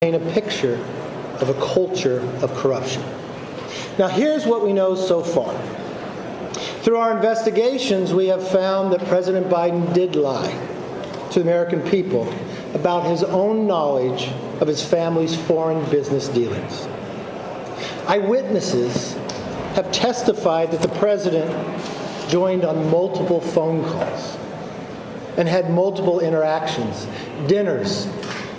A picture of a culture of corruption. Now, here's what we know so far. Through our investigations, we have found that President Biden did lie to the American people about his own knowledge of his family's foreign business dealings. Eyewitnesses have testified that the president joined on multiple phone calls and had multiple interactions. Dinners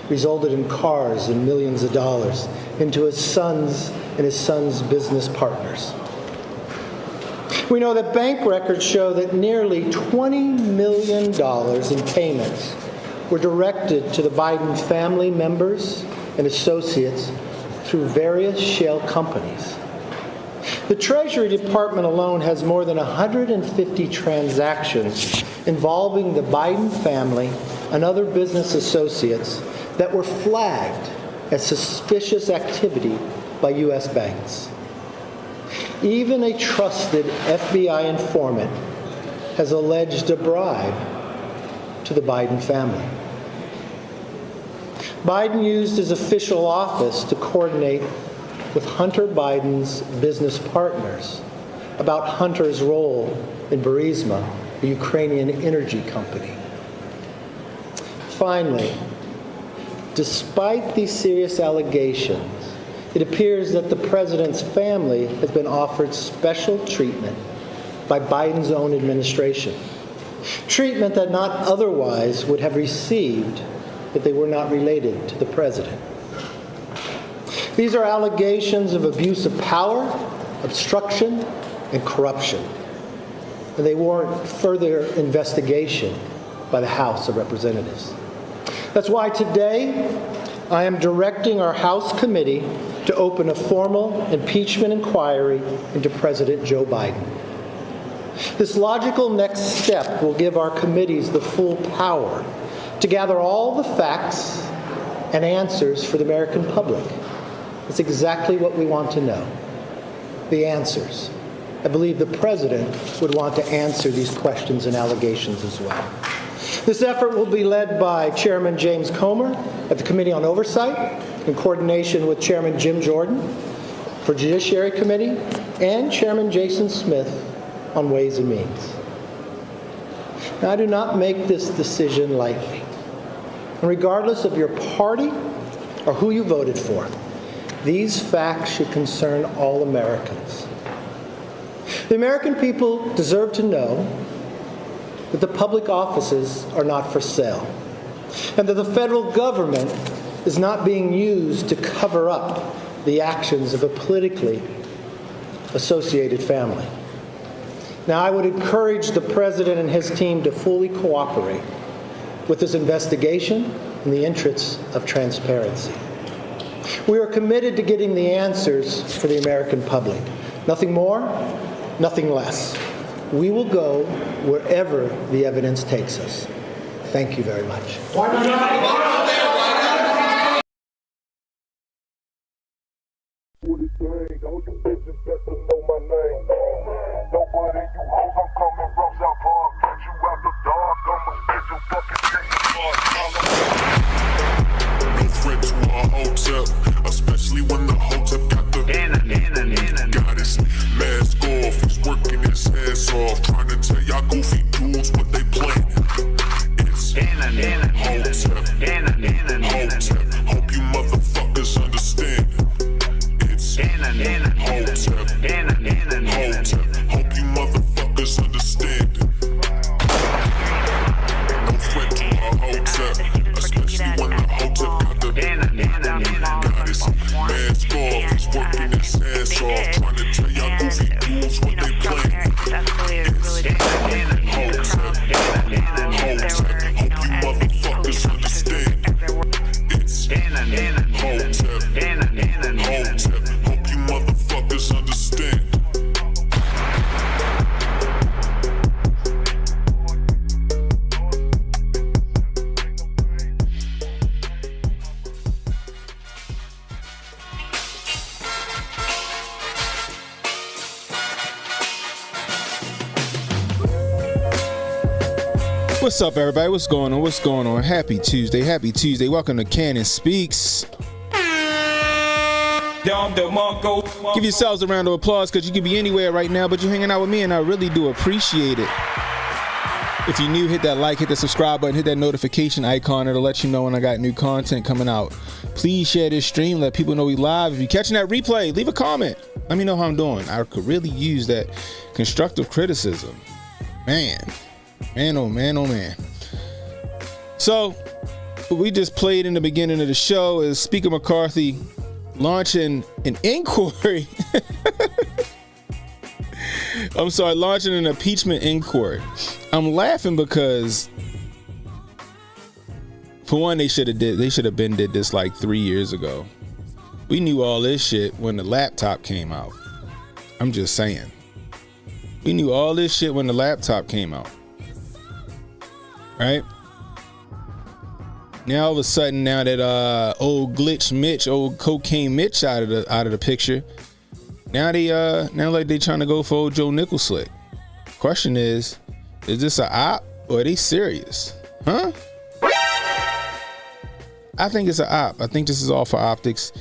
resulted in cars and millions of dollars into his son's business partners. We know that bank records show that nearly $20 million in payments were directed to the Biden family members and associates through various shell companies. The Treasury Department alone has more than 150 transactions involving the Biden family and other business associates that were flagged as suspicious activity by U.S. banks. Even a trusted FBI informant has alleged a bribe to the Biden family. Biden used his official office to coordinate with Hunter Biden's business partners about Hunter's role in Burisma, a Ukrainian energy company. Finally, despite these serious allegations, it appears that the president's family has been offered special treatment by Biden's own administration. Treatment that not otherwise would have received if they were not related to the president. These are allegations of abuse of power, obstruction, and corruption. And they warrant further investigation by the House of Representatives. That's why today I am directing our House committee to open a formal impeachment inquiry into President Joe Biden. This logical next step will give our committees the full power to gather all the facts and answers for the American public. It's exactly what we want to know, the answers. I believe the president would want to answer these questions and allegations as well. This effort will be led by Chairman James Comer at the Committee on Oversight, in coordination with Chairman Jim Jordan for Judiciary Committee and Chairman Jason Smith on Ways and Means. Now, I do not make this decision lightly. And regardless of your party or who you voted for, these facts should concern all Americans. The American people deserve to know that the public offices are not for sale, and that the federal government is not being used to cover up the actions of a politically associated family. Now, I would encourage the president and his team to fully cooperate with this investigation in the interests of transparency. We are committed to getting the answers for the American public. Nothing more, nothing less. We will go wherever the evidence takes us. Thank you very much. No threat to our Hotep, especially when the Hotep got the goddess mask off. He's working his ass off, trying to tell y'all goofy dudes what they planning. It's Hotep, Hotep. Hope you motherfuckers understand. It's Hotep, Hotep. Hope you motherfuckers understand. No threat to our Hotep, especially when the Hotep got the goddess mask off. He's working his ass off, trying to tell y'all goofy dudes what they planning. It's Hotep, Hotep. Hope you motherfuckers understand. What's up, everybody? What's going on? What's going on? Happy Tuesday. Happy Tuesday. Welcome to Cannon Speaks. Give yourselves a round of applause because you could be anywhere right now, but you're hanging out with me, and I really do appreciate it. If you're new, hit that like, hit the subscribe button, hit that notification icon. It'll let you know when I got new content coming out. Please share this stream. Let people know we live. If you're catching that replay, leave a comment. Let me know how I'm doing. I could really use that constructive criticism. Man, oh man, oh man. So, what we just played in the beginning of the show is Speaker McCarthy launching an inquiry. I'm sorry, launching an impeachment inquiry. I'm laughing because, for one, they should have been did this like 3 years ago. We knew all this shit when the laptop came out. I'm just saying. We knew all this shit when the laptop came out. Right? Now all of a sudden, now that old glitch Mitch, old cocaine Mitch out of the picture, now like they trying to go for old Joe Nickel slick. Question is this a op or are they serious? Huh? I think it's a op. I think this is all for optics.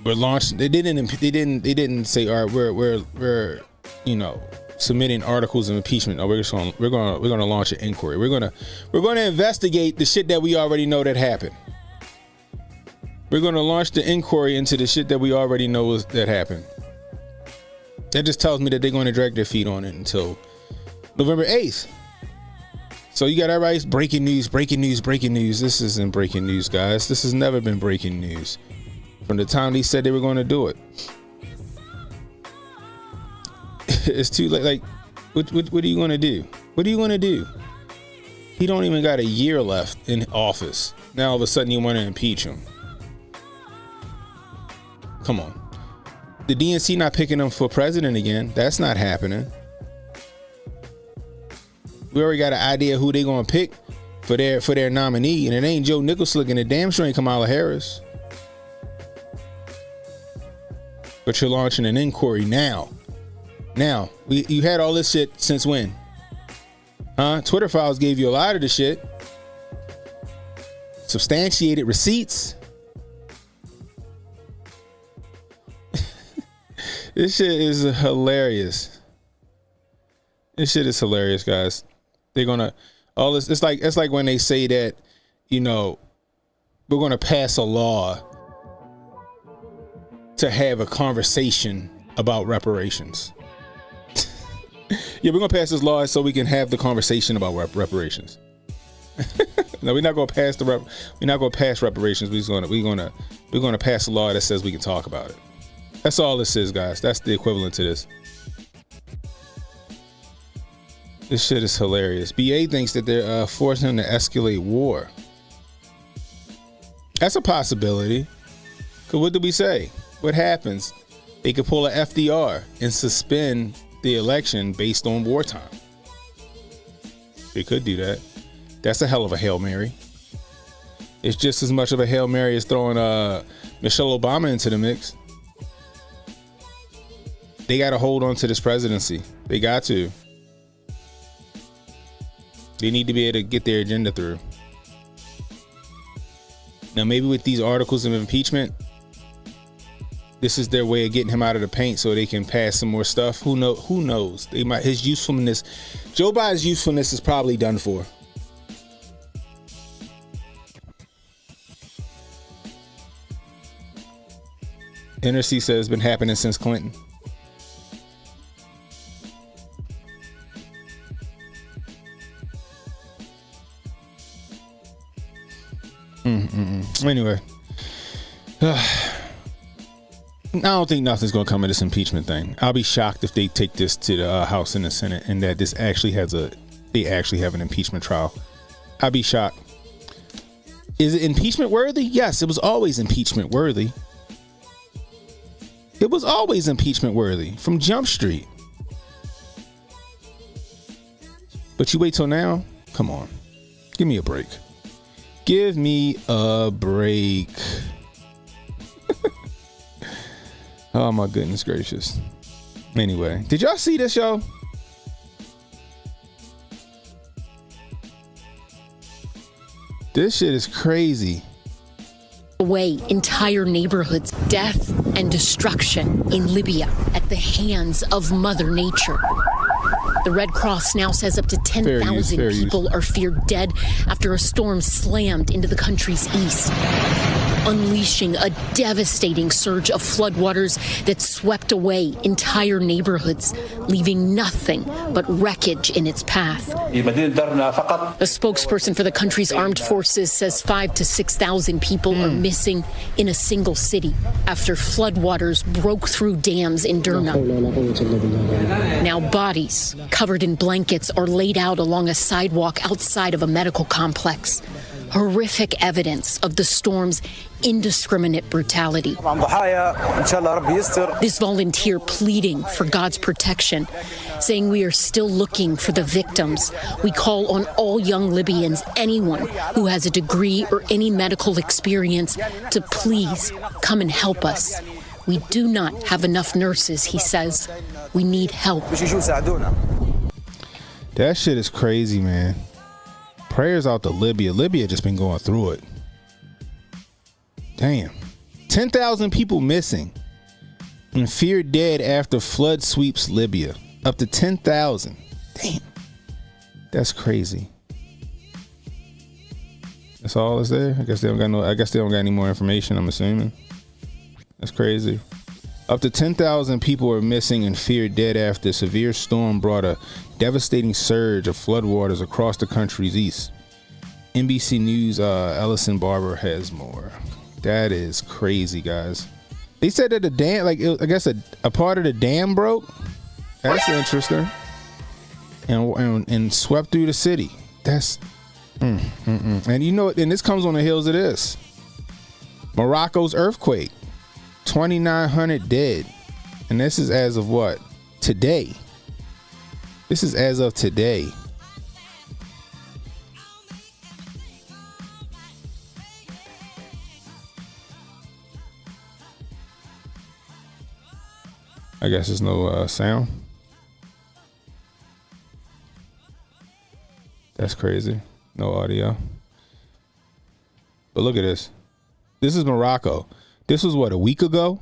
We're launching. They didn't say, all right, we're submitting articles of impeachment. No, we're gonna launch an inquiry. We're gonna investigate the shit that we already know that happened. We're gonna launch the inquiry into the shit that we already know that happened. That just tells me that they're going to drag their feet on it until November 8th. So you got everybody's breaking news. This isn't breaking news, guys. This has never been breaking news. From the time they said they were going to do it. It's too late. Like, what are you going to do? What are you going to do? He don't even got a year left in office. Now all of a sudden you want to impeach him. Come on. The DNC not picking him for president again. That's not happening. We already got an idea who they gonna pick for their nominee, and it ain't Joe Nicholson, and it damn sure ain't Kamala Harris. But you're launching an inquiry now. Now, you had all this shit since when? Huh? Twitter files gave you a lot of the shit. Substantiated receipts. This shit is hilarious. This shit is hilarious, guys. They're gonna all this. It's like when they say that, we're gonna pass a law to have a conversation about reparations. Yeah, we're gonna pass this law so we can have the conversation about reparations. No, we're not gonna pass reparations. We're gonna pass a law that says we can talk about it. That's all this is, guys. That's the equivalent to this. This shit is hilarious. BA thinks that they're forcing him to escalate war. That's a possibility. Because what did we say? What happens? They could pull a FDR and suspend the election based on wartime. They could do that. That's a hell of a Hail Mary. It's just as much of a Hail Mary as throwing Michelle Obama into the mix. They got to hold on to this presidency. They got to. They need to be able to get their agenda through. Now, maybe with these articles of impeachment, this is their way of getting him out of the paint so they can pass some more stuff. Who knows? His usefulness, Joe Biden's usefulness is probably done for. NRC says it's been happening since Clinton. Anyway, I don't think nothing's gonna come of this impeachment thing. I'll be shocked if they take this to the House and the Senate, and that this actually they actually have an impeachment trial. I'd be shocked. Is it impeachment worthy? Yes, it was always impeachment worthy. It was always impeachment worthy from Jump Street. But you wait till now? Come on, give me a break. Give me a break. Oh my goodness gracious. Anyway, did y'all see this, y'all? This shit is crazy. Away entire neighborhoods, death and destruction in Libya at the hands of Mother Nature. The Red Cross now says up to 10,000 people are feared dead after a storm slammed into the country's east, unleashing a devastating surge of floodwaters that swept away entire neighborhoods, leaving nothing but wreckage in its path. A spokesperson for the country's armed forces says 5,000 to 6,000 people are missing in a single city after floodwaters broke through dams in Derna. Now bodies covered in blankets are laid out along a sidewalk outside of a medical complex. Horrific evidence of the storm's indiscriminate brutality. This volunteer pleading for God's protection, saying we are still looking for the victims. We call on all young Libyans, anyone who has a degree or any medical experience, to please come and help us. We do not have enough nurses, he says. We need help. That shit is crazy, man. Prayers out to Libya. Libya just been going through it. Damn. 10,000 people missing and feared dead after flood sweeps Libya. Up to 10,000. Damn. That's crazy. That's all that's there? I guess they don't got any more information, I'm assuming. That's crazy. Up to 10,000 people are missing and feared dead after a severe storm brought a devastating surge of floodwaters across the country's east. NBC News' Ellison Barber has more. That is crazy, guys. They said that the dam, I guess a part of the dam broke. That's interesting. And swept through the city. That's And you know, and this comes on the heels of this. Morocco's earthquake. 2,900 dead. And this is as of what? Today. This is as of today. I guess there's no sound. That's crazy. No audio. But look at this. This is Morocco. This was what, a week ago?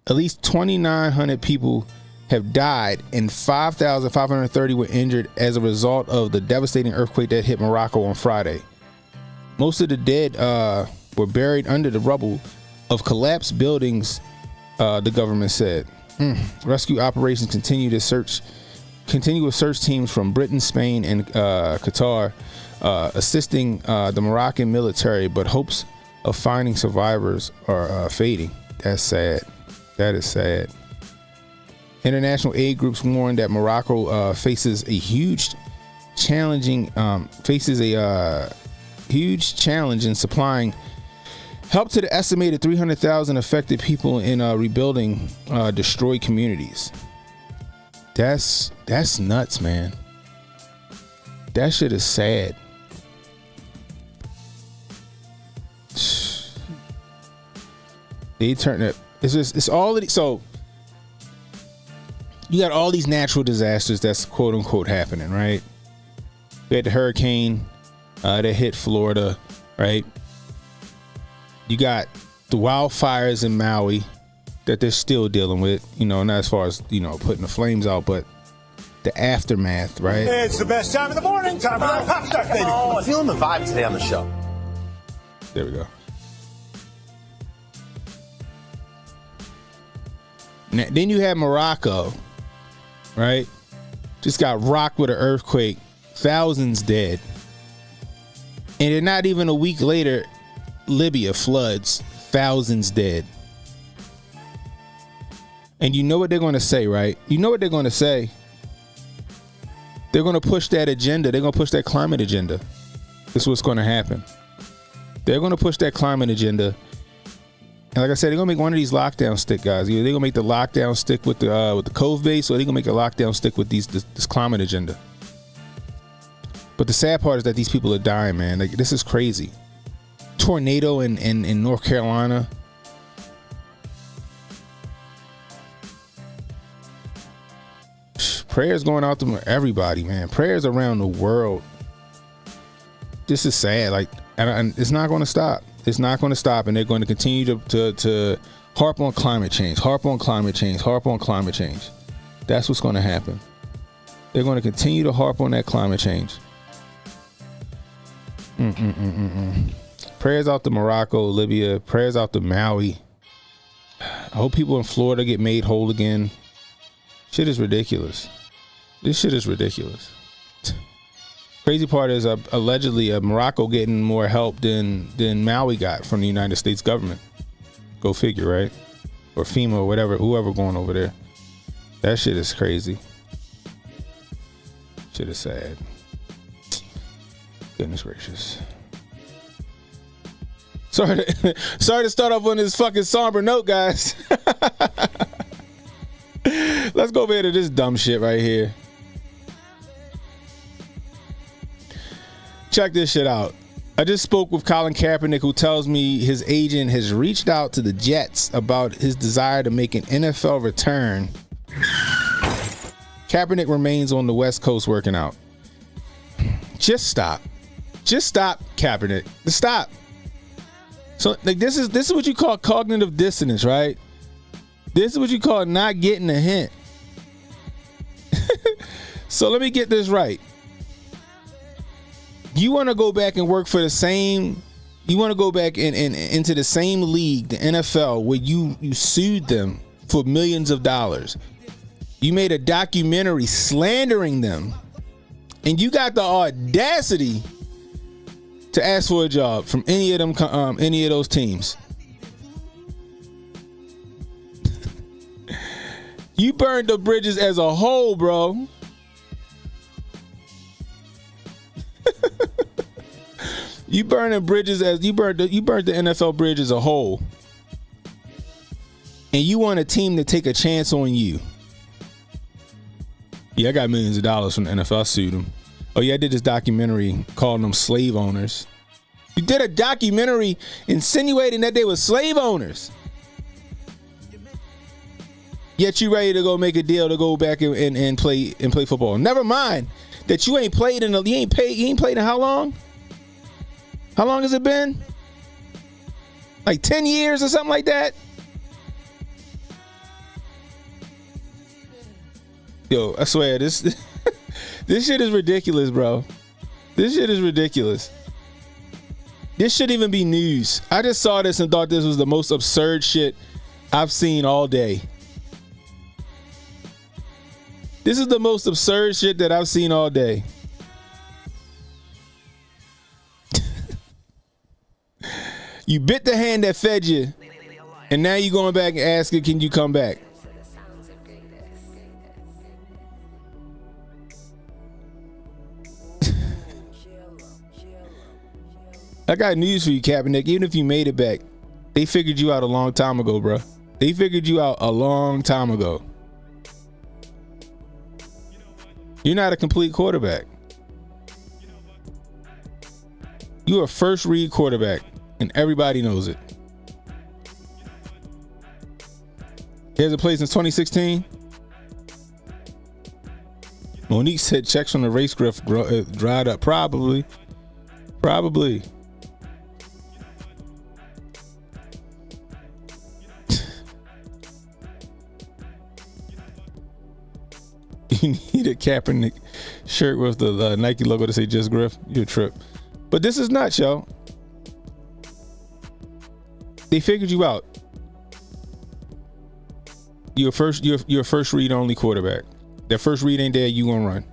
At least 2,900 people have died and 5,530 were injured as a result of the devastating earthquake that hit Morocco on Friday. Most of the dead were buried under the rubble of collapsed buildings, the government said. Rescue operations continue with search teams from Britain, Spain, and Qatar assisting the Moroccan military, but hopes of finding survivors are fading. That's sad. That is sad. International aid groups warn that Morocco faces a huge challenge in supplying help to the estimated 300,000 affected people in rebuilding destroyed communities. That's nuts, man. That shit is sad. They turn it. It's all so. You got all these natural disasters that's quote unquote happening, right? We had the hurricane that hit Florida, right? You got the wildfires in Maui that they're still dealing with, not as far as, putting the flames out, but the aftermath, right? It's the best time of the morning, time for that pop stuff, baby. I'm feeling the vibe today on the show. There we go. Now, then you have Morocco, right? Just got rocked with an earthquake, thousands dead. And then not even a week later, Libya floods, thousands dead. And you know what they're going to say, right? You know what they're going to say? They're going to push that agenda. They're going to push that climate agenda. This is what's going to happen. They're going to push that climate agenda. And like I said, they're going to make one of these lockdown stick, guys. Either they're going to make the lockdown stick with the Cove base, or they're going to make a lockdown stick with this climate agenda. But the sad part is that these people are dying, man. Like, this is crazy. Tornado in North Carolina. Prayers going out to everybody, man. Prayers around the world. This is sad. Like, and it's not going to stop. It's not going to stop, and they're going to continue to harp on climate change, harp on climate change, harp on climate change. That's what's going to happen. They're going to continue to harp on that climate change. Prayers out to Morocco, Libya. Prayers out to Maui. I hope people in Florida get made whole again. Shit is ridiculous. This shit is ridiculous. Crazy part is allegedly Morocco getting more help than Maui got from the United States government. Go figure, right? Or FEMA or whatever, whoever going over there. That shit is crazy. Shit is sad. Goodness gracious. Sorry to start off on this fucking somber note, guys. Let's go over here to this dumb shit right here. Check this shit out. I just spoke with Colin Kaepernick, who tells me his agent has reached out to the Jets about his desire to make an NFL return. Kaepernick remains on the West Coast working out. Just stop. Just stop, Kaepernick. Just stop. So, like, this is what you call cognitive dissonance, right? This is what you call not getting a hint. So let me get this right. You want to go back and work for the same, you want to go back into the same league, the NFL, where you sued them for millions of dollars. You made a documentary slandering them, and you got the audacity to ask for a job from any of them, any of those teams. You burned the bridges as a whole, bro. You burnt the bridges as you burnt the NFL bridge as a whole, and you want a team to take a chance on you. Yeah, I got millions of dollars from the NFL. I sued them. Oh yeah, I did this documentary calling them slave owners. You did a documentary insinuating that they were slave owners. Yet you ready to go make a deal to go back and play football. Never mind that you ain't played in how long? How long has it been? Like 10 years or something like that? Yo, I swear this shit is ridiculous, bro. This shit is ridiculous. This shouldn't even be news. I just saw this and thought this was the most absurd shit I've seen all day. This is the most absurd shit that I've seen all day. You bit the hand that fed you, and now you're going back and asking, can you come back? I got news for you, Kaepernick. Even if you made it back, they figured you out a long time ago, bro. They figured you out a long time ago. You're not a complete quarterback. You're a first read quarterback, and everybody knows it. He hasn't played since 2016. Monique said checks on the race grift dried up. Probably. You need a Kaepernick shirt with the Nike logo to say just Griff. You're a trip. But this is nuts, yo. They figured you out. You're a first read only quarterback. That first read ain't there, you gonna run.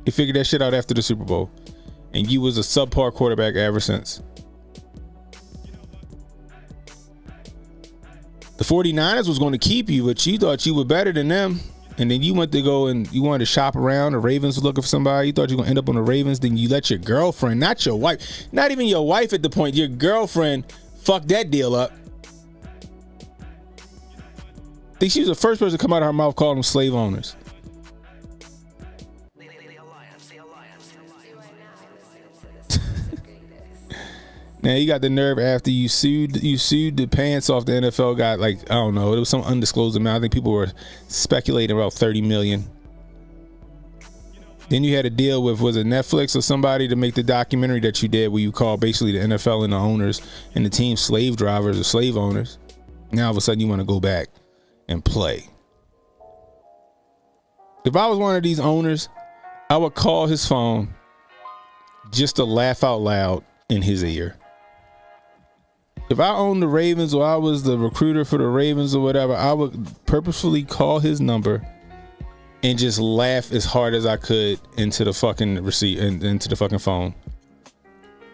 They figured that shit out after the Super Bowl. And you was a subpar quarterback ever since. The 49ers was going to keep you, but you thought you were better than them. And then you went to go and you wanted to shop around. The Ravens was looking for somebody. You thought you were going to end up on the Ravens. Then you let your girlfriend, not your wife, not even your wife at the point, your girlfriend fucked that deal up. I think she was the first person to come out of her mouth calling them slave owners. Now you got the nerve after you sued the pants off the NFL. Got like, I don't know, it was some undisclosed amount. I think people were speculating about $30 million. Then you had a deal with, was it Netflix or somebody, to make the documentary that you did where you call basically the NFL and the owners and the team slave drivers or slave owners. Now all of a sudden you want to go back and play. If I was one of these owners, I would call his phone just to laugh out loud in his ear. If I owned the Ravens or I was the recruiter for the Ravens or whatever, I would purposefully call his number and just laugh as hard as I could into the fucking into the fucking phone.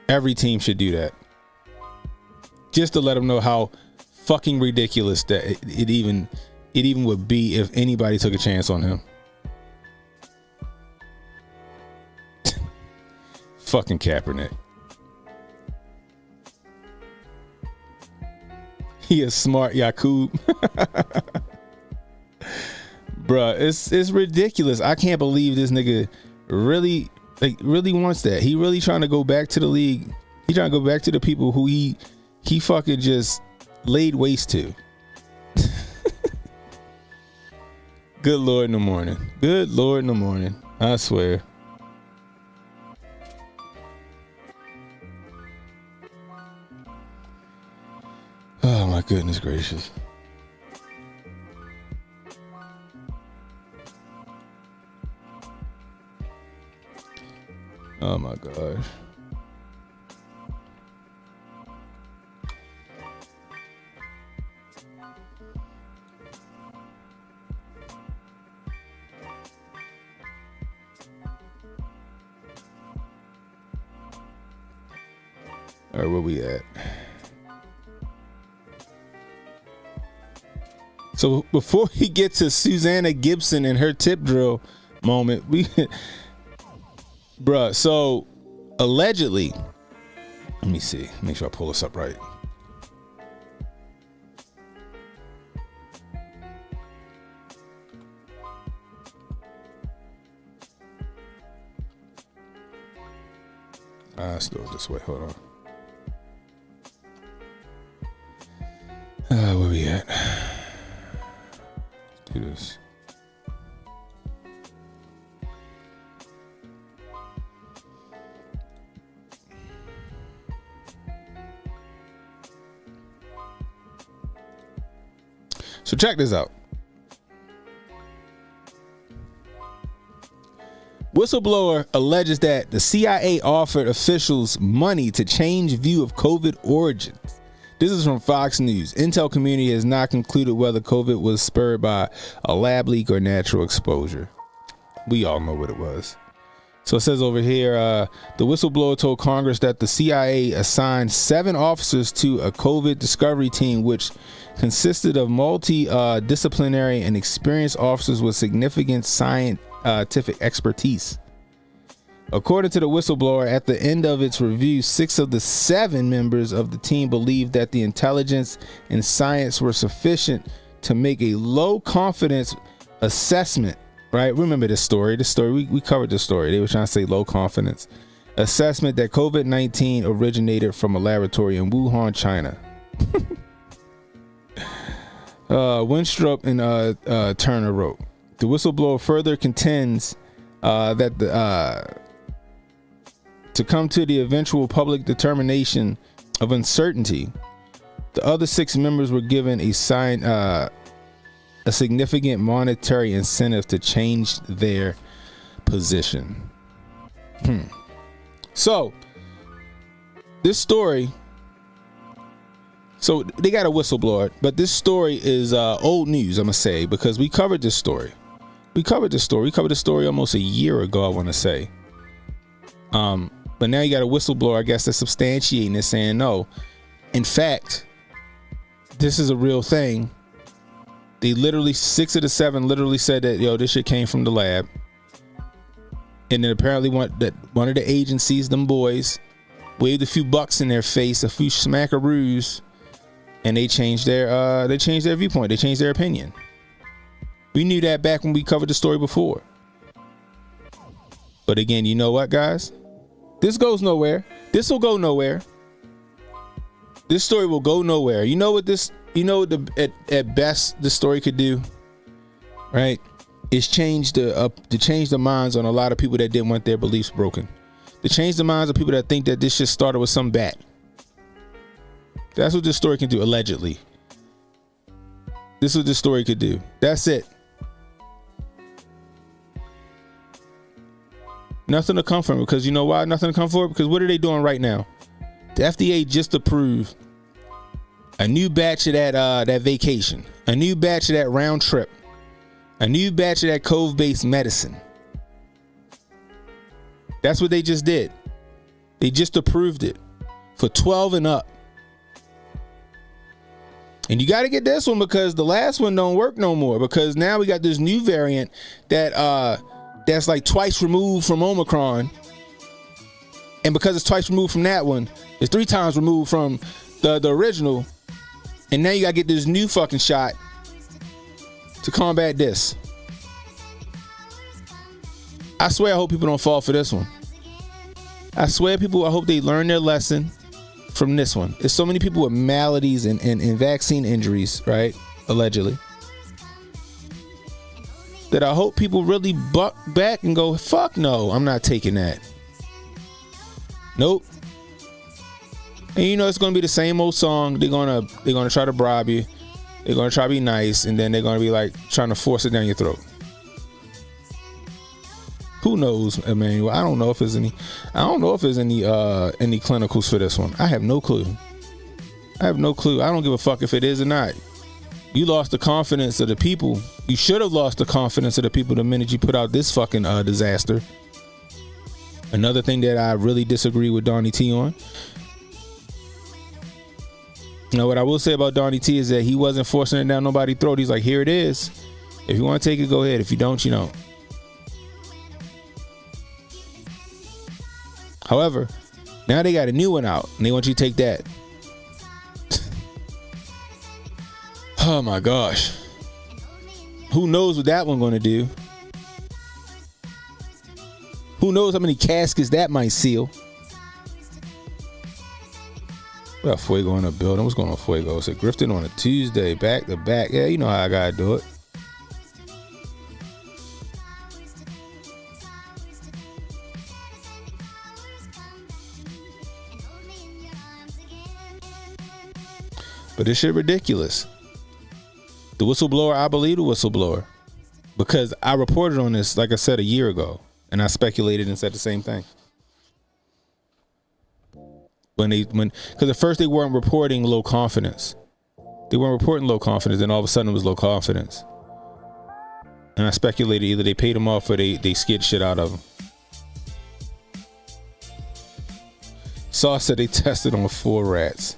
Every team should do that. Just to let them know how fucking ridiculous that it even would be if anybody took a chance on him. Fucking Kaepernick. He a smart Yakub. Bruh, it's ridiculous. I can't believe this nigga really wants that. He really trying to go back to the league. He trying to go back to the people who he fucking just laid waste to. Good Lord in the morning. Good Lord in the morning. I swear. Oh my goodness gracious. Oh my gosh. All right, where we at? So before we get to Susanna Gibson and her tip drill moment, bruh, so allegedly, let me see, make sure I pull this up right. Let's do it this way, hold on. Where we at? Let's do this. So check this out. Whistleblower alleges that the CIA offered officials money to change view of COVID origins. This is from Fox News. Intel community has not concluded whether COVID was spurred by a lab leak or natural exposure. We all know what it was. So it says over here, the whistleblower told Congress that the CIA assigned 7 officers to a COVID discovery team, which consisted of multidisciplinary and experienced officers with significant scientific expertise. According to the whistleblower, at the end of its review, 6 of the 7 members of the team believed that the intelligence and science were sufficient to make a low confidence assessment. Right? Remember this story. We covered this story. They were trying to say low confidence assessment that COVID-19 originated from a laboratory in Wuhan, China. Winstrup and Turner wrote. The whistleblower further contends that to come to the eventual public determination of uncertainty, the other 6 members were given a significant monetary incentive to change their position. So this story, so they got a whistleblower, but this story is old news, I'm gonna say, because we covered this story. We covered the story almost a year ago, I want to say. But now you got a whistleblower, I guess, that's substantiating this, saying no. In fact, this is a real thing. They literally, 6 of the 7 literally said that, yo, this shit came from the lab. And then apparently one of the agencies, them boys, waved a few bucks in their face, a few smackaroos, and they changed their viewpoint. They changed their opinion. We knew that back when we covered the story before. But again, you know what, guys? This goes nowhere. This will go nowhere. This story will go nowhere. You know what at best this story could do, right? it's changed to change the minds on a lot of people that didn't want their beliefs broken. To change the minds of people that think that this shit started with some bat. That's what this story can do, allegedly. This is what this story could do. That's it. Nothing to come from it. Because you know why nothing to come for it? Because what are they doing right now? The FDA just approved a new batch of that vacation, a new batch of that round trip, a new batch of that cove-based medicine. That's what they just did. They just approved it for 12 and up. And you got to get this one because the last one don't work no more, because now we got this new variant that's like twice removed from Omicron. And because it's twice removed from that one, it's 3 times removed from the original. And now you got to get this new fucking shot to combat this. I swear I hope people don't fall for this one. I swear I hope they learn their lesson from this one. There's so many people with maladies and vaccine injuries, right? Allegedly. That I hope people really buck back and go, fuck no, I'm not taking that. Nope. And you know it's gonna be the same old song. They're gonna try to bribe you. They're gonna try to be nice, and then they're gonna be like trying to force it down your throat. Who knows, Emmanuel? I don't know if there's any clinicals for this one. I have no clue. I don't give a fuck if it is or not. You lost the confidence of the people. You should have lost the confidence of the people the minute you put out this fucking disaster. Another thing that I really disagree with Donnie T on. Now, what I will say about Donnie T is that he wasn't forcing it down nobody's throat. He's like, here it is. If you want to take it, go ahead. If you don't, you don't. However, now they got a new one out and they want you to take that. Oh my gosh. Who knows what that one's going to do? Who knows how many caskets that might seal? We got Fuego in the building. What's going on, Fuego? It's a grifting on a Tuesday, back to back. Yeah, you know how I got to do it. But this shit ridiculous. The whistleblower, I believe the whistleblower. Because I reported on this, like I said, a year ago. And I speculated and said the same thing. Because at first they weren't reporting low confidence. They weren't reporting low confidence, and all of a sudden it was low confidence. And I speculated either they paid them off or they scared shit out of them. Saw said they tested on 4 rats.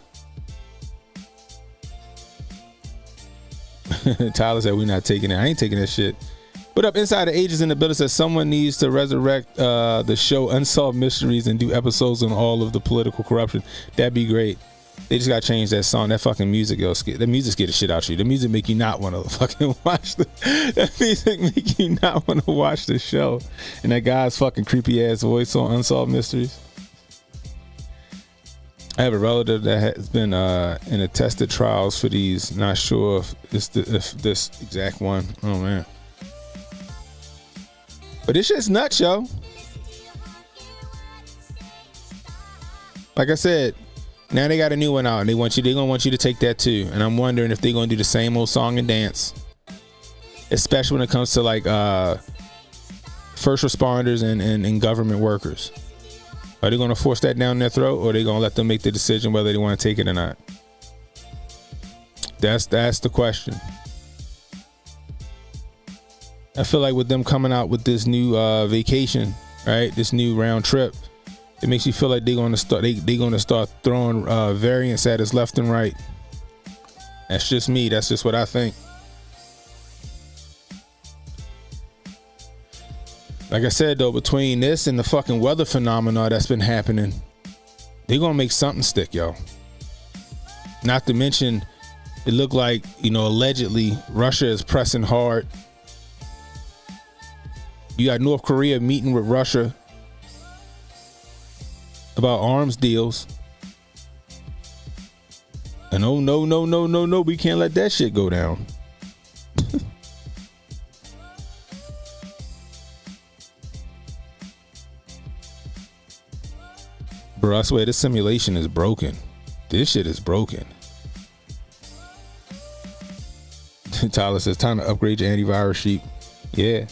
Tyler said we're not taking it. I ain't taking that shit. But up inside the agents in the building says someone needs to resurrect the show Unsolved Mysteries and do episodes on all of the political corruption. That'd be great. They just gotta change that song. That fucking music, the music scared the shit out of you. The music make you not want to fucking watch that music make you not want to watch the show. And that guy's fucking creepy ass voice on Unsolved Mysteries. I have a relative that has been in attested trials for these. Not sure if this exact one. Oh man. But this shit's nuts, yo. Like I said, now they got a new one out and they're gonna want you to take that too. And I'm wondering if they're gonna do the same old song and dance. Especially when it comes to like first responders and government workers. Are they gonna force that down their throat, or are they gonna let them make the decision whether they want to take it or not? That's the question. I feel like with them coming out with this new vacation, right? This new round trip, it makes you feel like they're gonna start throwing variants at us left and right. That's just me. That's just what I think. Like I said though, between this and the fucking weather phenomena that's been happening, they're gonna make something stick, yo. Not to mention, it looked like, allegedly Russia is pressing hard. You got North Korea meeting with Russia about arms deals. And oh no, we can't let that shit go down. Bro, I swear this simulation is broken. This shit is broken. Tyler says, time to upgrade your antivirus sheet. Yeah.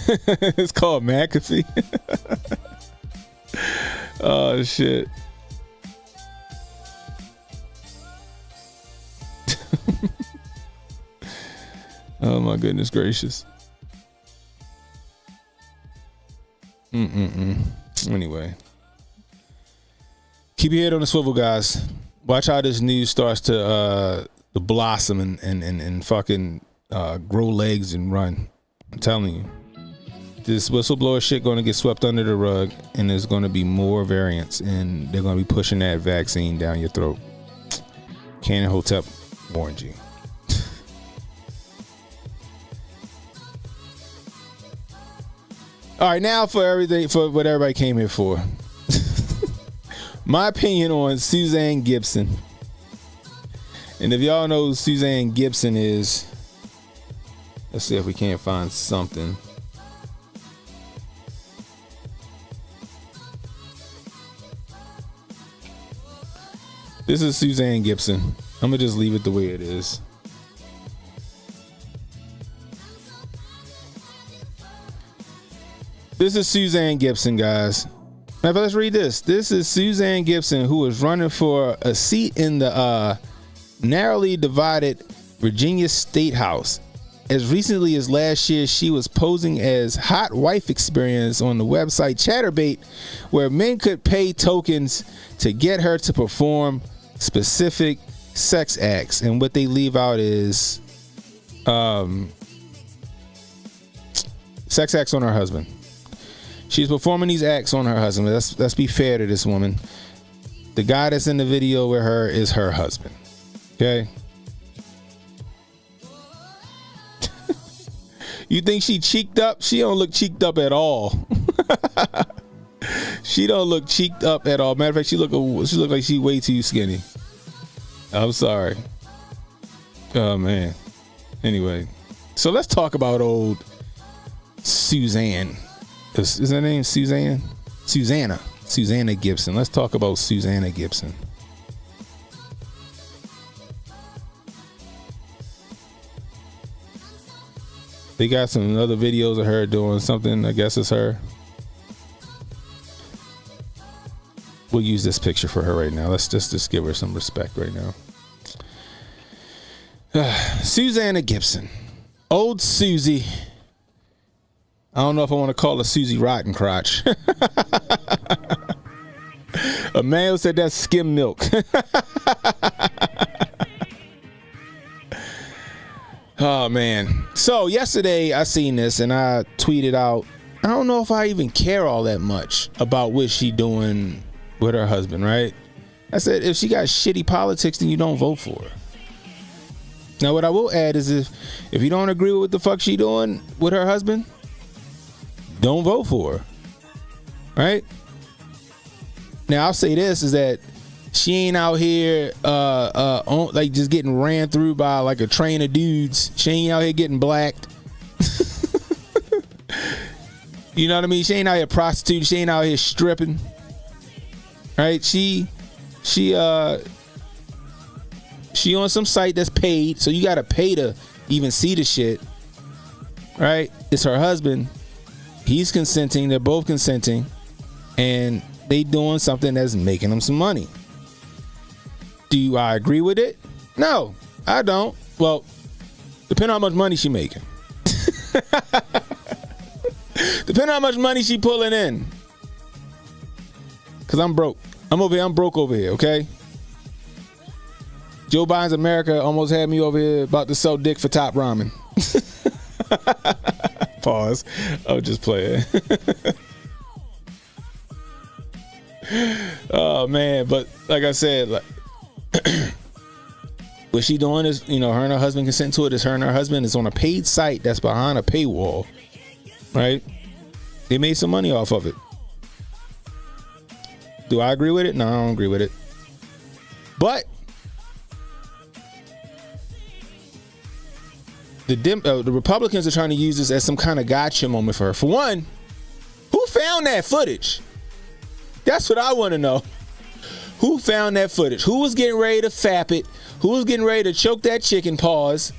It's called McAfee. Oh, shit. Oh, my goodness gracious. Anyway. Keep your head on the swivel, guys. Watch how this news starts to blossom and fucking grow legs and run. I'm telling you. This whistleblower shit going to get swept under the rug, and there's going to be more variants, and they're going to be pushing that vaccine down your throat. CannonHotep warned you. All right, now for what everybody came here for. My opinion on Suzanne Gibson. And if y'all know who Suzanne Gibson is, let's see if we can't find something. This is Suzanne Gibson. I'm going to just leave it the way it is. This is Suzanne Gibson, guys. Now, let's read this. This is Suzanne Gibson, who is running for a seat in the narrowly divided Virginia State House. As recently as last year, she was posing as hot wife experience on the website Chatterbait, where men could pay tokens to get her to perform specific sex acts. And what they leave out is sex acts on her husband. She's performing these acts on her husband. Let's be fair to this woman. The guy that's in the video with her is her husband. Okay? You think she cheeked up? She don't look cheeked up at all. She don't look cheeked up at all. Matter of fact, she look like she way too skinny. I'm sorry. Oh man. Anyway, so let's talk about old Suzanne. Is her name Suzanne? Susanna Gibson. Let's talk about Susanna Gibson. They got some other videos of her doing something. I guess it's her. We'll use this picture for her right now. Let's just give her some respect right now. Susanna Gibson. Old Suzie. I don't know if I want to call her Susie Rotten Crotch. A man who said that's skim milk. Oh, man. So yesterday I seen this and I tweeted out, I don't know if I even care all that much about what she doing with her husband, right? I said, if she got shitty politics, then you don't vote for her. Now, what I will add is if you don't agree with what the fuck she doing with her husband, don't vote for her, right? Now, I'll say this is that she ain't out here like just getting ran through by like a train of dudes. She ain't out here getting blacked. You know what I mean? She ain't out here prostituting. She ain't out here stripping. Right? She on some site that's paid, so you gotta pay to even see the shit. Right? It's her husband. He's consenting. They're both consenting, and they doing something that's making them some money. Do I agree with it? No, I don't. Well, depending on how much money she making. Depending on how much money she pulling in. Cause I'm broke. I'm broke over here, okay? Joe Biden's America almost had me over here about to sell dick for top ramen. Pause. I'll just play it. Oh man, but like I said, like what she doing is, her and her husband consent to it. Is her and her husband is on a paid site that's behind a paywall, right? They made some money off of it. Do I agree with it? No, I don't agree with it. But the Republicans are trying to use this as some kind of gotcha moment for her. For one, who found that footage? That's what I want to know. Who found that footage? Who was getting ready to fap it? Who was getting ready to choke that chicken? Pause.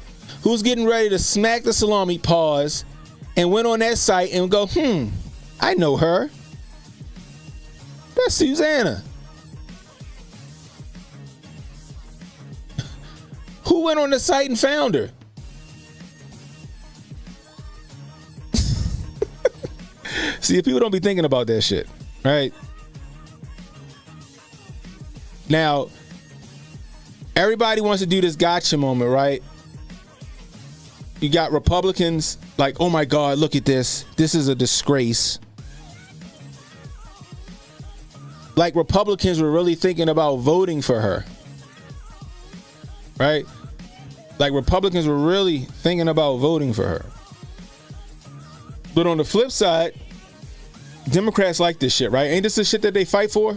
Who was getting ready to smack the salami? Pause. And went on that site and go, I know her. That's Susanna. Who went on the site and found her? See, people don't be thinking about that shit, right? Now, everybody wants to do this gotcha moment, right? You got Republicans like, oh my God, look at this. This is a disgrace. Like Republicans were really thinking about voting for her. Right? Like Republicans were really thinking about voting for her. But on the flip side, Democrats like this shit, right? Ain't this the shit that they fight for?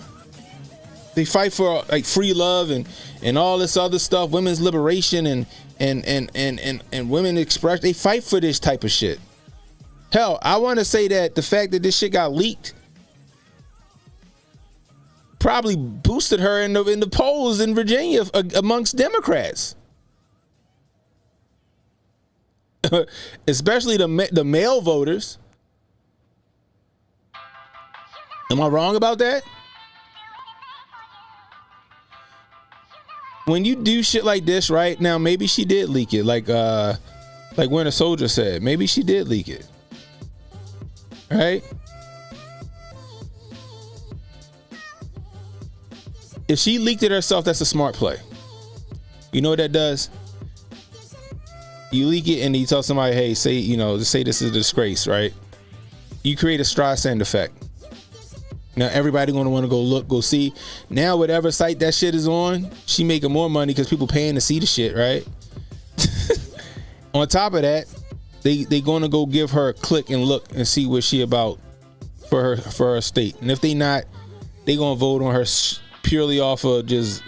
They fight for like free love and all this other stuff, women's liberation and women express. They fight for this type of shit. Hell, I want to say that the fact that this shit got leaked probably boosted her in the polls in Virginia amongst Democrats, especially the male voters. Am I wrong about that? When you do shit like this, right? Now maybe she did leak it, like Winter Soldier said. Maybe she did leak it, right? If she leaked it herself, that's a smart play. You know what that does? You leak it and you tell somebody, hey, say this is a disgrace, right? You create a Streisand effect. Now everybody gonna want to go see. Now whatever site that shit is on, she making more money because people paying to see the shit, right? On top of that, they gonna go give her a click and look and see what she about for her state. And if they not, they gonna vote on her purely off of just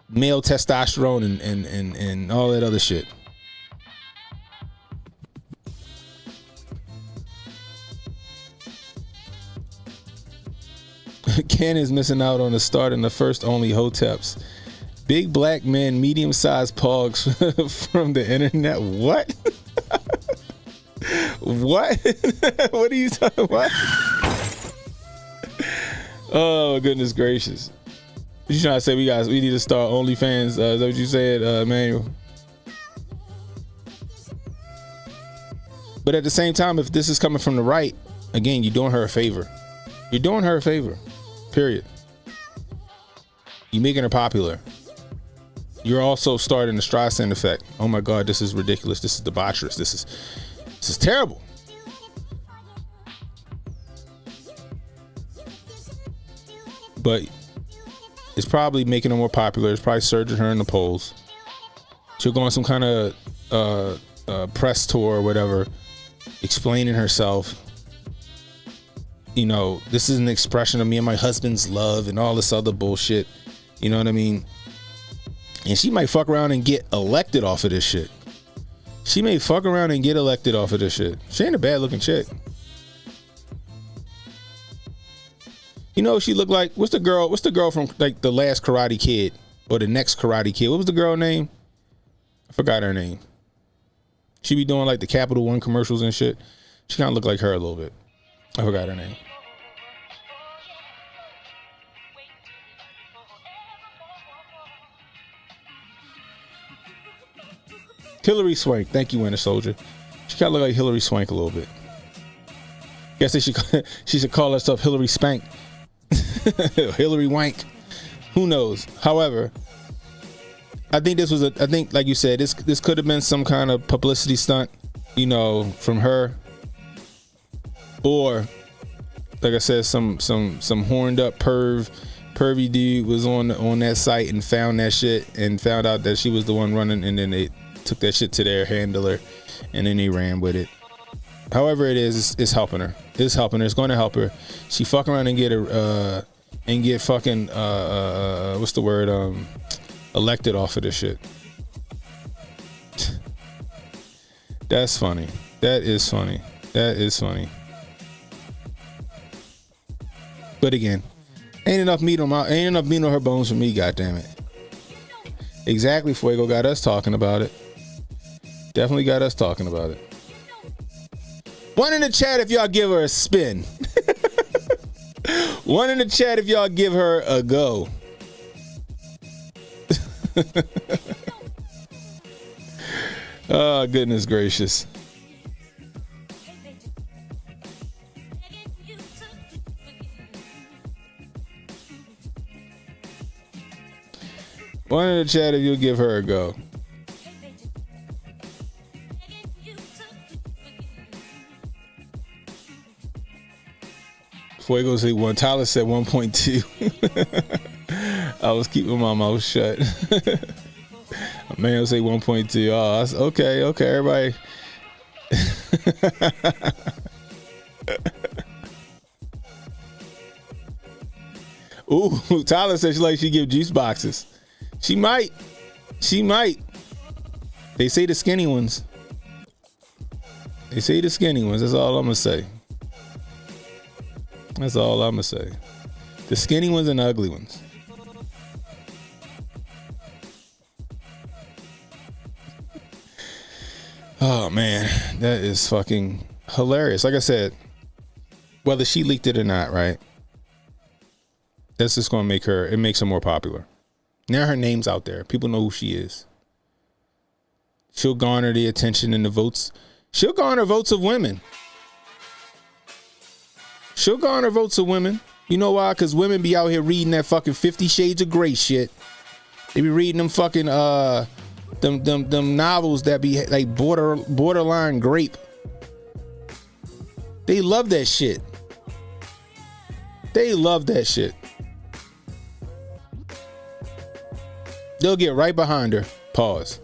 male testosterone and all that other shit. Ken is missing out on the start in the first only Hoteps. Big black men, medium-sized pogs from the internet. What? What? What are you talking about? Oh, goodness gracious. What you trying to say? We need to start OnlyFans. Is that what you said, Emmanuel? But at the same time, if this is coming from the right, again, you're doing her a favor. You're doing her a favor. Period. You're making her popular. You're also starting the Streisand effect. Oh my God, this is ridiculous. This is debaucherous. This is terrible. But it's probably making her more popular. It's probably surging her in the polls. She'll go on some kind of press tour or whatever, explaining herself. You know, this is an expression of me and my husband's love and all this other bullshit. You know what I mean? And she might fuck around and get elected off of this shit. She may fuck around and get elected off of this shit. She ain't a bad looking chick. You know, she looked like, what's the girl from like the last Karate Kid or the next Karate Kid? What was the girl name? I forgot her name. She be doing like the Capital One commercials and shit. She kind of looked like her a little bit. I forgot her name. Hillary Swank. Thank you, Winter Soldier. She kind of look like Hillary Swank a little bit. Guess she should call herself Hillary Spank. Hillary Wank. Who knows? However, I think this was like you said, this could have been some kind of publicity stunt, you know, from her. Or, like I said, some horned up pervy dude was on that site and found that shit and found out that she was the one running, and then they took that shit to their handler and then they ran with it. However it is, it's helping her. It's helping her. It's going to help her. She fuck around and get fucking what's the word? Elected off of this shit. That's funny. That is funny. That is funny. But again, ain't enough meat on her bones for me, goddammit. Exactly, Fuego got us talking about it. Definitely got us talking about it. One in the chat if y'all give her a spin. One in the chat if y'all give her a go. Oh, goodness gracious. One in the chat if you'll give her a go. Fuego said 1. Tyler said 1.2. I was keeping my mouth shut. A man will say 1.2. Oh, that's okay, everybody. Ooh, Tyler said she give juice boxes. She might. They say the skinny ones. That's all I'm gonna say. The skinny ones and the ugly ones. Oh man, that is fucking hilarious. Like I said, whether she leaked it or not, right? That's just gonna make her more popular. Now her name's out there. People know who she is. She'll garner the attention and the votes. She'll garner votes of women. You know why? Because women be out here reading that fucking 50 Shades of Grey shit. They be reading them fucking them novels that be like borderline grape. They love that shit. They'll get right behind her. Pause.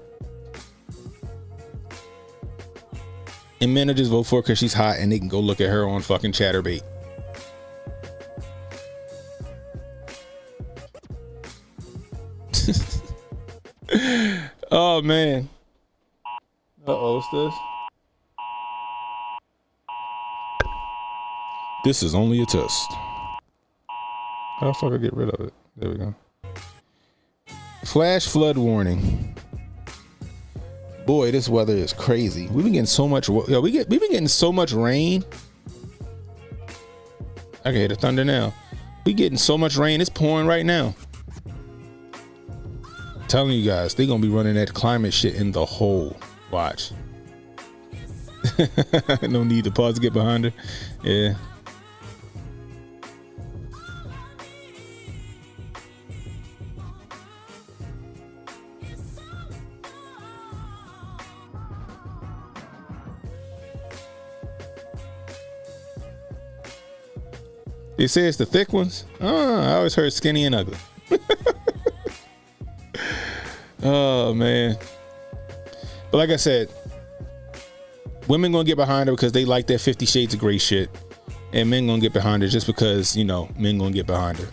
And men will just vote for her because she's hot and they can go look at her on fucking Chatterbait. Oh man. What's this? This is only a test. How the fuck I get rid of it? There we go. Flash flood warning. Boy, this weather is crazy. We've been getting so much. We've been getting so much rain. I can hear the thunder now. We getting so much rain. It's pouring right now. I'm telling you guys, they're gonna be running that climate shit in the hole. Watch. No need to pause to get behind her. Yeah. They say it's the thick ones. Oh, I always heard skinny and ugly. Oh man. But like I said, women gonna get behind her because they like that 50 Shades of Grey shit, and men gonna get behind her just because, you know, men gonna get behind her.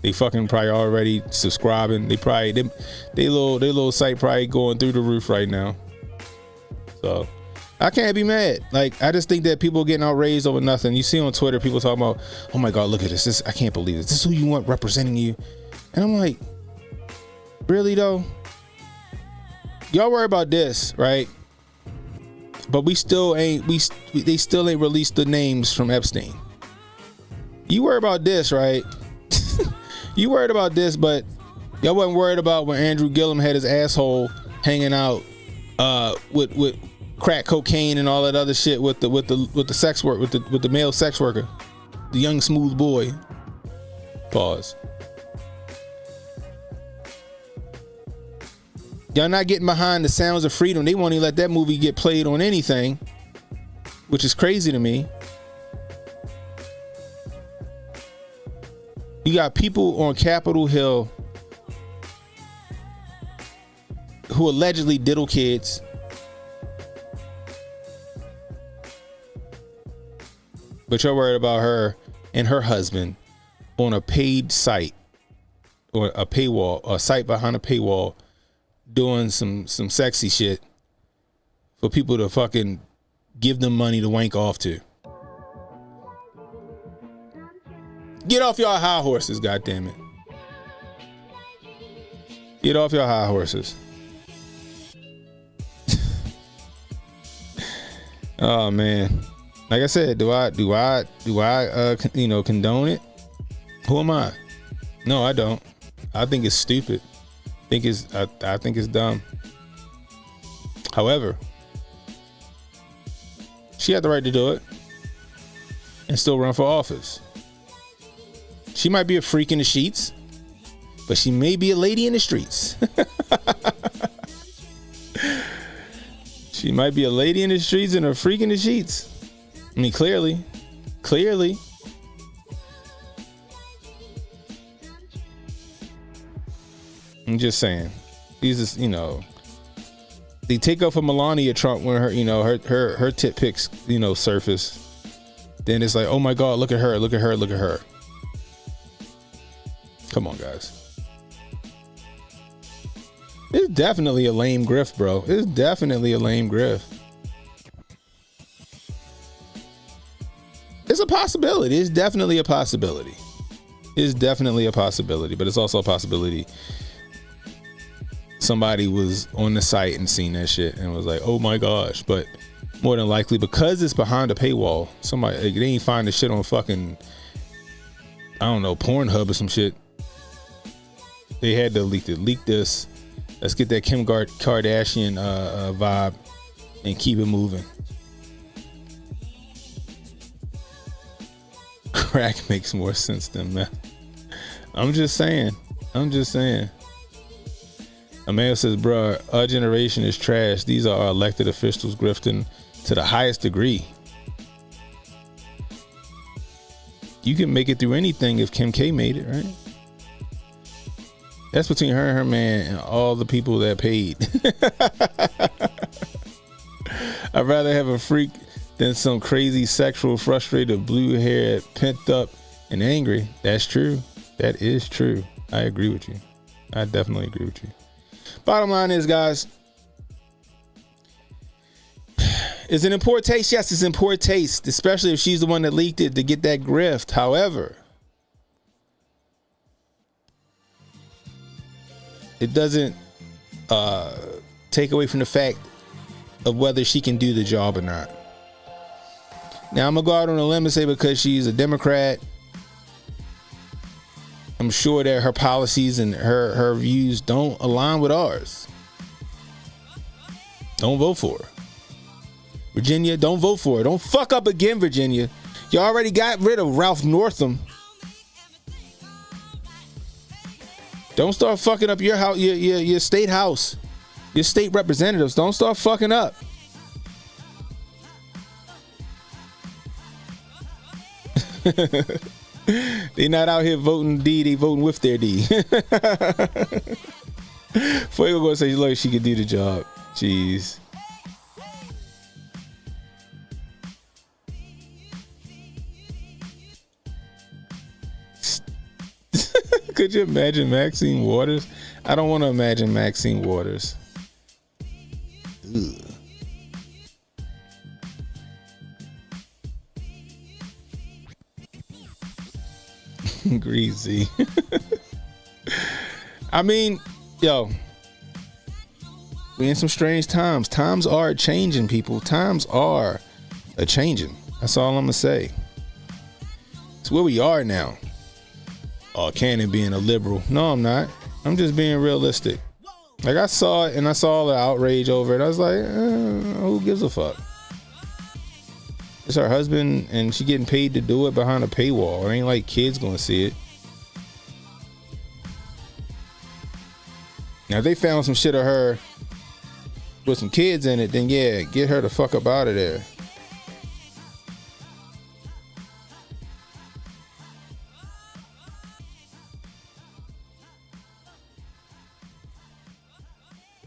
They fucking probably already subscribing. They probably they little site probably going through the roof right now. So I can't be mad. Like, I just think that people are getting outraged over nothing. You see on Twitter people talking about, oh my God, look at this. I can't believe this. This is who you want representing you. And I'm like, really though? Y'all worry about this, right? But they still ain't released the names from Epstein. You worry about this, right? You worried about this, but y'all wasn't worried about when Andrew Gillum had his asshole hanging out with crack cocaine and all that other shit with the sex work with the male sex worker, the young smooth boy. Pause. Y'all not getting behind the Sounds of Freedom. They won't even let that movie get played on anything, which is crazy to me. You got people on Capitol Hill who allegedly diddle kids. But you're worried about her and her husband on a paid site or a paywall, a site behind a paywall, doing some sexy shit for people to fucking give them money to wank off to. Get off your high horses, goddammit. Get off your high horses. Oh man. Like I said, do I condone it? Who am I? No, I don't. I think it's stupid. I think it's dumb. However, she had the right to do it and still run for office. She might be a freak in the sheets, but she may be a lady in the streets. She might be a lady in the streets and a freak in the sheets. I mean, clearly. I'm just saying. These is, they take up for Melania Trump when her tit pics, surface. Then it's like, oh my God, look at her. Come on, guys. It's definitely a lame grift, bro. It's definitely a lame grift. It's a possibility. It's definitely a possibility. It's definitely a possibility, but it's also a possibility somebody was on the site and seen that shit and was like, oh my gosh. But more than likely, because it's behind a paywall, somebody, they ain't find the shit on fucking, I don't know, Pornhub or some shit. They had to leak this. Let's get that Kim Kardashian vibe and keep it moving. Crack makes more sense than meth. I'm just saying. Emmanuel says, bruh, our generation is trash. These are our elected officials grifting to the highest degree. You can make it through anything if Kim K made it, right? That's between her and her man and all the people that paid. I'd rather have a freak than some crazy sexual, frustrated, blue-haired, pent up, and angry. That's true. That is true. I agree with you. I definitely agree with you. Bottom line is, guys, is it in poor taste? Yes, it's in poor taste, especially if she's the one that leaked it to get that grift. However, it doesn't take away from the fact of whether she can do the job or not. Now, I'm going to go out on a limb and say because she's a Democrat, I'm sure that her policies and her views don't align with ours. Don't vote for her. Virginia, don't vote for her. Don't fuck up again, Virginia. You already got rid of Ralph Northam. Don't start fucking up your house, your state house, your state representatives. Don't start fucking up. They not out here voting D, they voting with their D. Fuego gonna say like she could do the job. Jeez. Could you imagine Maxine Waters? I don't want to imagine Maxine Waters. Ugh. Greasy. I mean, yo, we in some strange times. Times are changing, people. Times are a changing. That's all I'm gonna say. It's where we are now. Oh, Cannon being a liberal. No, I'm not. I'm just being realistic. Like, I saw it and I saw the outrage over it. I was like, who gives a fuck? It's her husband and she getting paid to do it behind a paywall. It ain't like kids gonna see it. Now, if they found some shit of her with some kids in it, then yeah, get her the fuck up out of there.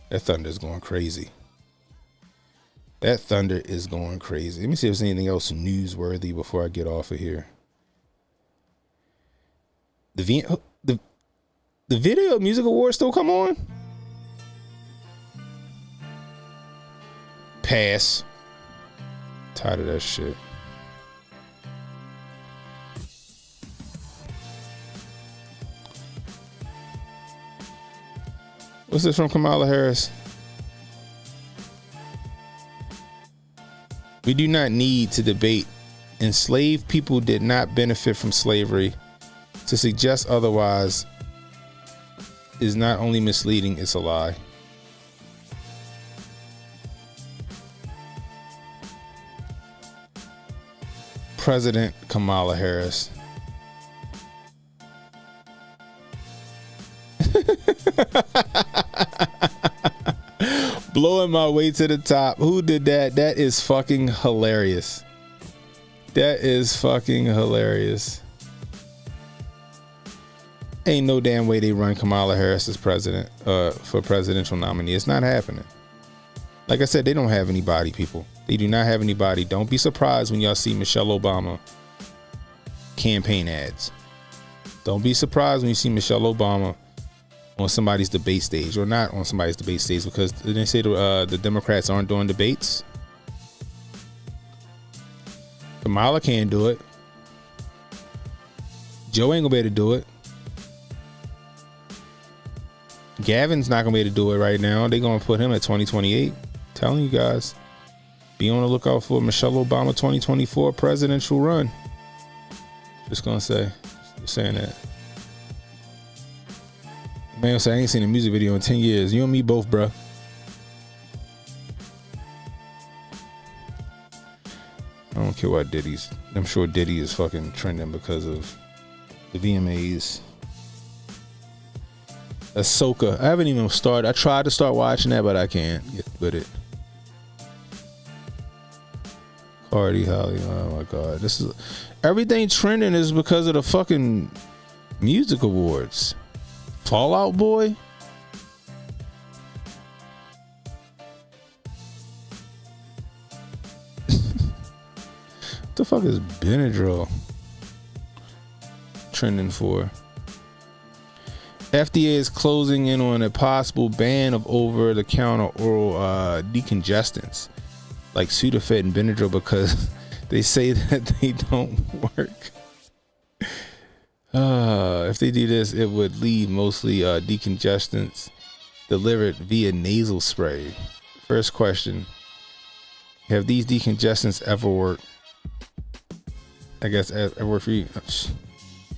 That thunder is going crazy. That thunder is going crazy. Let me see if there's anything else newsworthy before I get off of here. The Video Music Awards still come on? Pass. Tired of that shit. What's this from Kamala Harris? We do not need to debate. Enslaved people did not benefit from slavery. To suggest otherwise is not only misleading, it's a lie. President Kamala Harris. Blowing my way to the top. Who did that? That is fucking hilarious. That is fucking hilarious. Ain't no damn way they run Kamala Harris as president for presidential nominee. It's not happening. Like I said, they don't have anybody, people. They do not have anybody. Don't be surprised when y'all see Michelle Obama campaign ads. Don't be surprised when you see Michelle Obama on somebody's debate stage, or not on somebody's debate stage, because they say the Democrats aren't doing debates. Kamala can't do it. Joe ain't gonna be able to do it. Gavin's not gonna be able to do it right now. They're gonna put him at 2028. Telling you guys, be on the lookout for Michelle Obama 2024 presidential run. Just gonna say, just saying that. Man, say I ain't seen a music video in 10 years. You and me both, bruh. I don't care what Diddy's. I'm sure Diddy is fucking trending because of the VMAs. Ahsoka. I haven't even started. I tried to start watching that, but I can't get with it. Cardi, Holly. Oh my God. This is everything trending is because of the fucking music awards. Fallout Boy? What the fuck is Benadryl trending for? FDA is closing in on a possible ban of over-the-counter oral decongestants like Sudafed and Benadryl because they say that they don't work. If they do this, it would leave mostly decongestants delivered via nasal spray. First question: have these decongestants ever worked? I guess ever worked for you?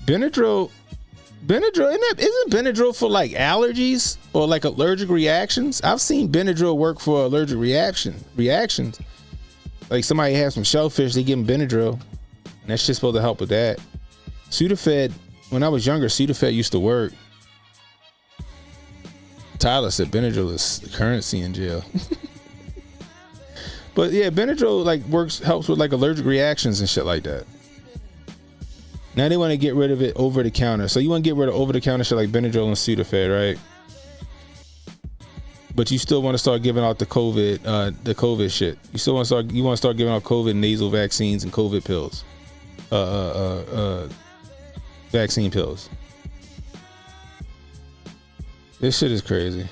Benadryl, isn't Benadryl for like allergies or like allergic reactions? I've seen Benadryl work for allergic reactions. Like somebody has some shellfish, they give them Benadryl, and that's just supposed to help with that. Sudafed, when I was younger, Sudafed used to work. Tyler said Benadryl is currency in jail. But yeah, Benadryl like helps with like allergic reactions and shit like that. Now they want to get rid of it over the counter. So you want to get rid of over the counter shit like Benadryl and Sudafed, right? But you still want to start giving out the COVID shit. You want to start giving out COVID nasal vaccines and COVID pills. Vaccine pills. This shit is crazy.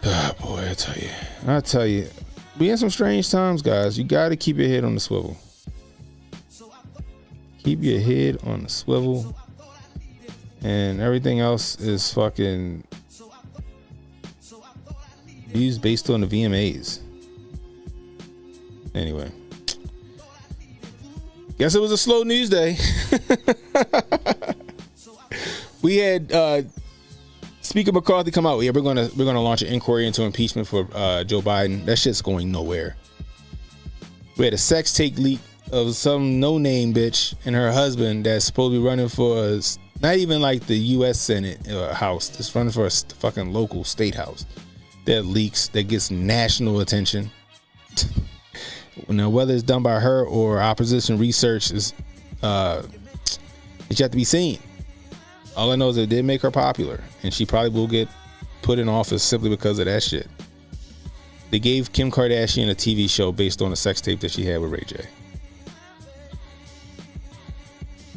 Ah, boy, I tell you, we in some strange times, guys. You got to keep your head on the swivel. Keep your head on the swivel, and everything else is fucking views based on the VMAs. Anyway. Guess it was a slow news day. We had Speaker McCarthy come out. Yeah, we're gonna launch an inquiry into impeachment for Joe Biden. That shit's going nowhere. We had a sex tape leak of some no-name bitch and her husband that's supposed to be running for not even like the U.S. Senate House. It's running for a fucking local state house. That leaks, that gets national attention. Now, whether it's done by her or opposition research is yet to be seen. All I know is it did make her popular, and she probably will get put in office simply because of that shit. They gave Kim Kardashian a TV show based on a sex tape that she had with Ray J.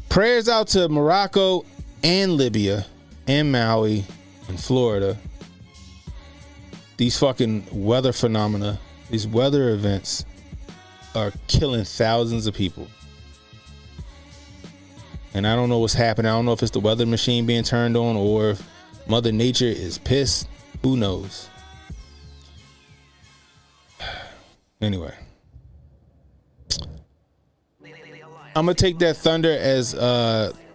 Prayers out to Morocco and Libya and Maui and Florida these fucking weather phenomena, these weather events are killing thousands of people. And I don't know what's happening. I don't know if it's the weather machine being turned on or if Mother Nature is pissed. Who knows? Anyway. I'm gonna take that thunder as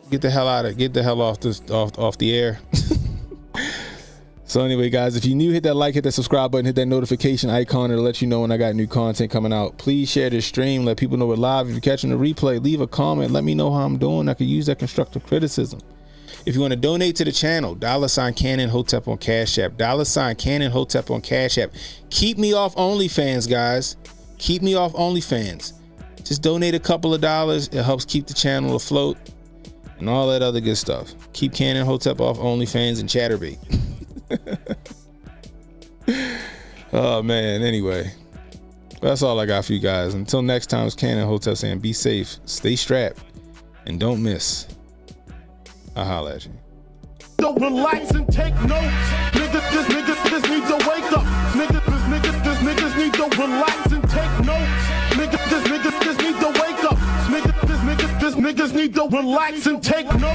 get the hell off the air. So anyway, guys, if you're new, hit that like, hit that subscribe button, hit that notification icon to let you know when I got new content coming out. Please share this stream, let people know we're live. If you're catching the replay, leave a comment, let me know how I'm doing. I could use that constructive criticism. If you want to donate to the channel, $CannonHotep on Cash App, $CannonHotep on Cash App. Keep me off OnlyFans, guys. Keep me off OnlyFans. Just donate a couple of dollars. It helps keep the channel afloat and all that other good stuff. Keep CannonHotep off OnlyFans and Chatterbait. Oh man, anyway, that's all I got for you guys. Until next time, it's CannonHotep saying be safe, stay strapped, and don't miss. I'll holla at you. Don't relax and take notes. Niggas need to wake up. Niggas need to relax and take notes. Niggas need to wake up. Niggas need to relax and take notes.